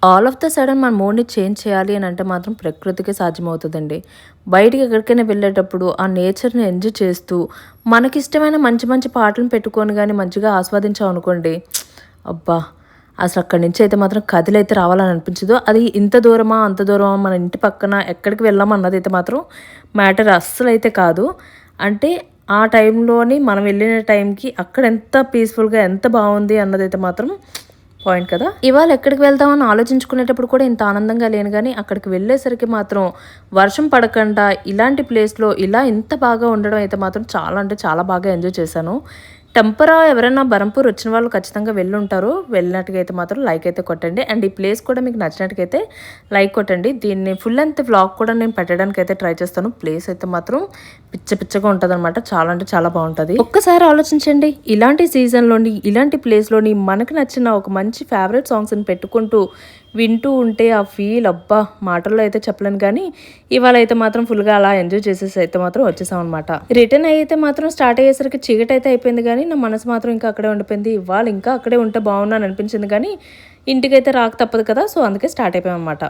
All of the sudden మన మూడ్‌ని change చేయాలి అని అంటే మాత్రం ప్రకృతికే సాధ్యమవుతదండి. బయటికి ఎక్కడికైనా వెళ్ళేటప్పుడు ఆ నేచర్‌ని ఎంజాయ్ చేస్తూ, మనకిష్టమైన మంచి మంచి పాటలను పెట్టుకొని గాని మంచిగా ఆస్వాదించామనుకోండి, అబ్బా! అసలక్కడి నుంచి అయితే మాత్రం కదిలైతే రావాలని అనిపించదు. అది ఇంత దూరమా, అంత దూరమా, మన ఇంటి పక్కన ఎక్కడికి వెళ్ళామా అన్నదైతే మాత్రం మ్యాటర్ అస్సలైతే కాదు. అంటే ఆ టైంలోని మనం వెళ్ళిన టైంకి అక్కడ ఎంత పీస్‌ఫుల్‌గా ఎంత బావుంది అన్నదైతే మాత్రం పాయింట్ కదా! ఇవాళ ఎక్కడికి వెళ్దామని ఆలోచించుకునేటప్పుడు కూడా ఇంత ఆనందంగా లేను గానీ, అక్కడికి వెళ్ళేసరికి మాత్రం వర్షం పడకుండా ఇలాంటి ప్లేస్‌లో ఇలా ఇంత బాగా ఉండడం అయితే మాత్రం చాలా అంటే చాలా బాగా ఎంజాయ్ చేశాను. టెంపరా ఎవరైనా బరంపూర్ వచ్చిన వాళ్ళు ఖచ్చితంగా వెళ్ళుంటారు. వెళ్ళినట్టుగా అయితే మాత్రం లైక్ అయితే కొట్టండి. అండ్ ఈ ప్లేస్ కూడా మీకు నచ్చినట్టుగైతే లైక్ కొట్టండి. దీన్ని ఫుల్ లెంగ్త్ వ్లాగ్ కూడా నేను పెట్టడానికైతే ట్రై చేస్తాను. ప్లేస్ అయితే మాత్రం పిచ్చ పిచ్చగా ఉంటదనమాట. చాలా అంటే చాలా బావుంటది. ఒక్కసారి ఆలోచించండి. ఇలాంటి సీజన్‌లోని, ఇలాంటి ప్లేస్‌లోని మనకు నచ్చిన ఒక మంచి ఫేవరెట్ సాంగ్స్‌ని పెట్టుకుంటూ, వింటూ ఉంటే ఆ ఫీల్ అబ్బా! మాటల్లో అయితే చెప్పలేను కానీ, ఇవాళ అయితే మాత్రం ఫుల్‌గా అలా ఎంజాయ్ చేసేసి అయితే మాత్రం వచ్చేసామనమాట. రిటర్న్ అయితే మాత్రం స్టార్ట్ అయ్యేసరికి చీకటైతే అయిపోయింది గానీ, నా మనసు మాత్రం ఇంకా అక్కడే ఉండిపోయింది. ఇవాళ ఇంకా అక్కడే ఉంటే బావుండు అని అనిపించింది కానీ, ఇంటికైతే రాక తప్పదు కదా! సో, అందుకే స్టార్ట్ అయిపోయామనమాట.